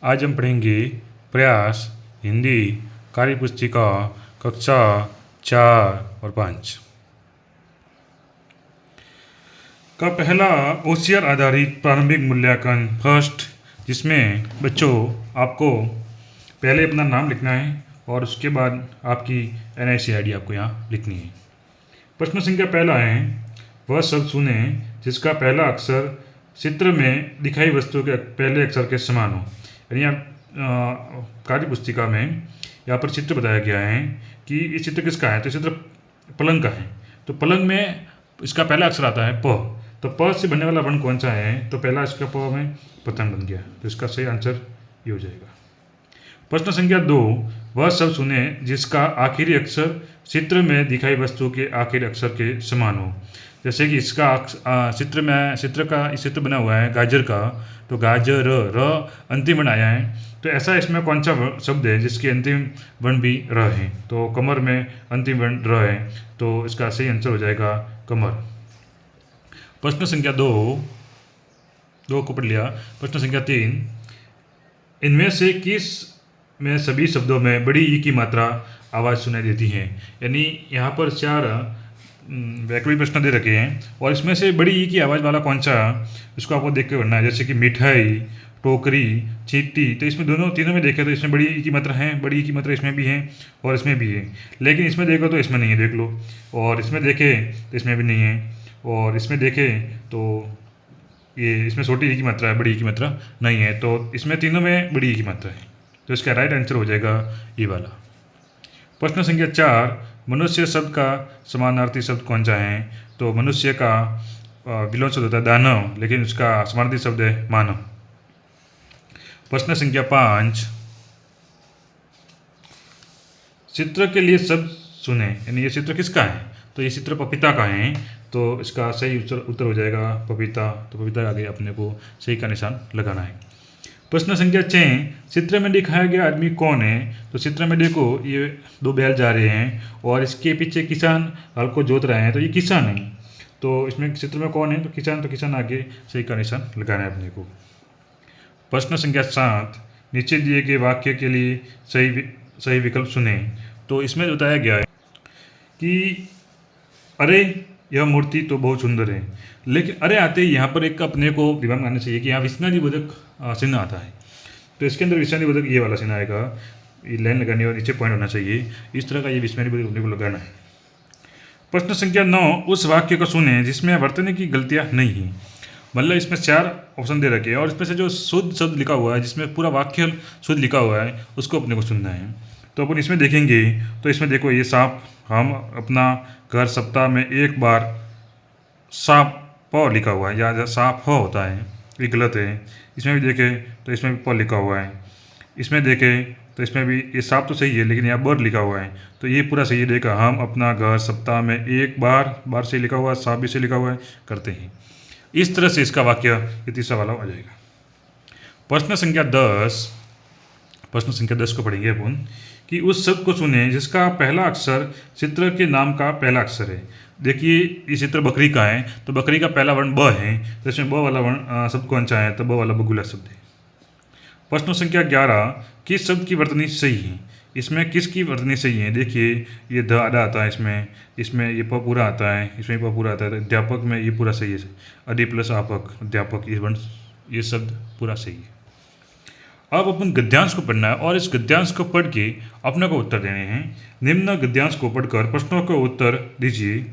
आज हम पढ़ेंगे प्रयास हिंदी कार्य पुस्तिका कक्षा 4 और 5 का पहला ओसीआर आधारित प्रारंभिक मूल्यांकन फर्स्ट, जिसमें बच्चों आपको पहले अपना नाम लिखना है और उसके बाद आपकी NIC ID आपको यहाँ लिखनी है। प्रश्न संख्या पहला है, वह शब्द सुने जिसका पहला अक्षर चित्र में दिखाई वस्तु के पहले अक्षर के समान हो। यानी कार्य पुस्तिका में यहाँ पर चित्र बताया गया है कि ये चित्र किसका है, तो चित्र पलंग का है। तो पलंग में इसका पहला अक्षर आता है प, तो प से बनने वाला वर्ण कौन सा है, तो पहला इसका प में पतंग बन गया, तो इसका सही आंसर ये हो जाएगा। प्रश्न संख्या 2, वह शब्द सुने जिसका आखिरी अक्षर चित्र में दिखाई वस्तु के आखिरी अक्षर के समान हो। जैसे कि इसका चित्र बना हुआ है गाजर का, तो गाजर र अंतिम वर्ण आया है, तो ऐसा इसमें कौन सा शब्द है जिसके अंतिम वर्ण भी र है, तो कमर में अंतिम वर्ण र है, तो इसका सही आंसर हो जाएगा कमर। प्रश्न संख्या 2 को पढ़ लिया। प्रश्न संख्या 3, इनमें से किस में सभी शब्दों में बड़ी ई की मात्रा आवाज़ सुनाई देती है। यानी यहाँ पर 4 वैकल्पिक प्रश्न दे रखे हैं और इसमें से बड़ी ई की आवाज़ वाला कौन सा, इसको आपको देख के पढ़ना है। जैसे कि मिठाई, टोकरी, चींटी, तो इसमें तीनों में देखें तो इसमें बड़ी ई की मात्रा है, बड़ी ई की मात्रा इसमें भी है और इसमें भी है, लेकिन इसमें देखो तो इसमें नहीं है, देख लो, और इसमें देखें तो इसमें भी नहीं है, और इसमें देखें तो ये इसमें छोटी ई की मात्रा है, बड़ी ई की मात्रा नहीं है, तो इसमें तीनों में बड़ी ई की मात्रा है, तो इसका राइट आंसर हो जाएगा ये वाला। प्रश्न संख्या 4, मनुष्य शब्द का समानार्थी शब्द कौन सा है, तो मनुष्य का विलोम शब्द होता है दानव, लेकिन उसका समानार्थी शब्द है मानव। प्रश्न संख्या 5, चित्र के लिए शब्द सुने, यानी ये चित्र किसका है, तो ये चित्र पपीता का है, तो इसका सही उत्तर हो जाएगा पपीता, तो पपीता आगे अपने को सही का निशान लगाना है। प्रश्न संख्या 6, चित्र में दिखाया गया आदमी कौन है, तो चित्र में देखो ये 2 बैल जा रहे हैं और इसके पीछे किसान हल को जोत रहे हैं, तो ये किसान है, तो इसमें चित्र में कौन है, तो किसान आगे सही का निशान लगाना है अपने को। प्रश्न संख्या 7, नीचे दिए गए वाक्य के लिए सही विकल्प सुने, तो इसमें बताया गया है कि अरे यह मूर्ति तो बहुत सुंदर है, लेकिन अरे आते ही यहाँ पर एक अपने को दिमाग में आना चाहिए कि यहाँ विस्मयादिबोधक चिन्ह आता है, तो इसके अंदर विस्मयादिबोधक ये वाला चिन्ह आएगा, ये लाइन लगानी और नीचे पॉइंट होना चाहिए, इस तरह का ये विस्मयादिबोधक अपने को लगाना है। प्रश्न संख्या 9, उस वाक्य को सुने जिसमें वर्तनी की गलतियाँ नहीं हैं। मतलब इसमें 4 ऑप्शन दे रखे हैं और इसमें से जो शुद्ध शब्द लिखा हुआ है, जिसमें पूरा वाक्य शुद्ध लिखा हुआ है, उसको अपने को सुनना है। तो अपन इसमें देखेंगे तो इसमें देखो ये साफ, हम अपना घर सप्ताह में एक बार साफ प लिखा हुआ है, या साफ हो होता है, ये गलत है। इसमें भी देखें तो इसमें भी प लिखा हुआ है, इसमें देखें तो इसमें भी ये साफ तो सही है, लेकिन यहाँ बर लिखा हुआ है, तो ये पूरा सही है। देखा, हम अपना घर सप्ताह में एक बार से लिखा हुआ है, साफ भी से लिखा हुआ है, करते हैं। इस तरह से इसका वाक्य ये तीसरा वाला हो जाएगा। प्रश्न संख्या 10 को पढ़ेंगे अपन कि उस शब्द को सुने जिसका पहला अक्षर चित्र के नाम का पहला अक्षर है। देखिए ये चित्र बकरी का है, तो बकरी का पहला वर्ण ब है, तो इसमें ब वाला वर्ण शब्द कौन सा है, तो ब वाला बगुला शब्द है। प्रश्न संख्या 11, किस शब्द की वर्तनी सही है, इसमें किसकी वर्तनी सही है। देखिए ये ध आधा आता है, इसमें ये प पूरा आता है, इसमें प पूरा आता है, तो अध्यापक में ये पूरा सही है, अधि प्लस आपक अध्यापक, ये शब्द पूरा सही है। अब अपन गद्यांश को पढ़ना है और इस गद्यांश को पढ़ के अपने को उत्तर देने हैं। निम्न गद्यांश को पढ़कर प्रश्नों का उत्तर दीजिए।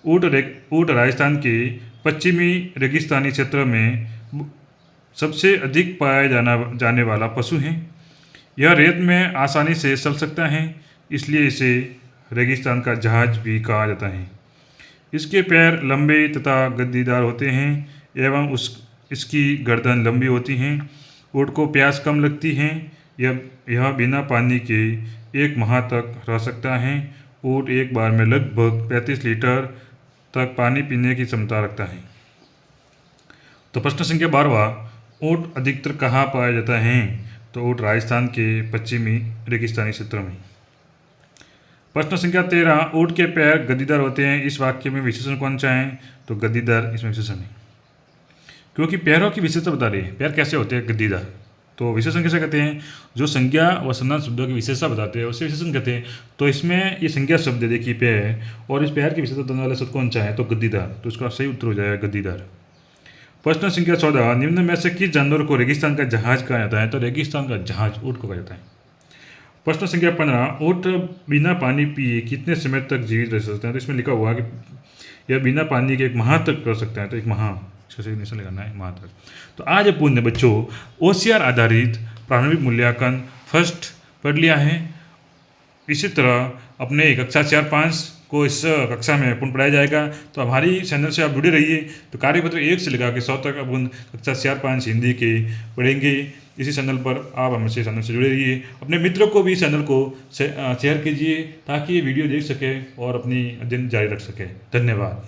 ऊँट राजस्थान के पश्चिमी रेगिस्तानी क्षेत्र में सबसे अधिक पाया जाने वाला पशु है। यह रेत में आसानी से चल सकता है, इसलिए इसे रेगिस्तान का जहाज भी कहा जाता है। इसके पैर लंबे तथा गद्दीदार होते हैं एवं इसकी गर्दन लंबी होती है। ऊँट को प्यास कम लगती है, यह बिना पानी के 1 माह तक रह सकता है। ऊँट एक बार में लगभग 35 लीटर तक पानी पीने की क्षमता रखता है। तो प्रश्न संख्या 12, ऊँट अधिकतर कहाँ पाया जाता है, तो ऊँट राजस्थान के पश्चिमी रेगिस्तानी क्षेत्र में। प्रश्न संख्या 13, ऊँट के पैर गद्दीदार होते हैं, इस वाक्य में विशेषण कौन सा है, तो गद्दीदार इसमें विशेषण है, क्योंकि पैरों की विशेषता बता रही है, पैर कैसे होते हैं गद्दीदार। तो विशेषण किसे कहते हैं? जो संज्ञा व सर्वनाम शब्दों की विशेषता बताते हैं उसे विशेषण कहते हैं। तो इसमें ये संज्ञा शब्द देखिए पैर, और इस पैर की विशेषता देने वाला शब्द कौन सा है? तो गद्दीदार। तो इसका सही उत्तर हो जाएगा गद्दीदार। प्रश्न संख्या 14, निम्न में से किस जानवर को रेगिस्तान का जहाज कहा जाता है? तो रेगिस्तान का जहाज ऊँट को कहा जाता है। प्रश्न संख्या 15, ऊँट बिना पानी पिए कितने समय तक जीवित रह सकते हैं? तो इसमें लिखा हुआ है कि यह बिना पानी के 1 माह तक कर सकता है। तो 1 माह, इसका सही निशान लगाना है, माह तक। तो आज अपन ने बच्चों OCR आधारित प्रारंभिक मूल्यांकन फर्स्ट पढ़ लिया है। इसी तरह अपने कक्षा 4-5 को इस कक्षा में अपन पढ़ाया जाएगा। तो हमारी चैनल से आप जुड़े रहिए। तो कार्यपत्र 1 से लेकर के 100 तक अपन कक्षा 4-5 हिंदी के पढ़ेंगे। इसी चैनल पर आप हमसे चैनल से जुड़े रहिए। अपने मित्रों को भी चैनल को शेयर कीजिए ताकि ये वीडियो देख सके और अपनी अध्ययन जारी रख सके। धन्यवाद।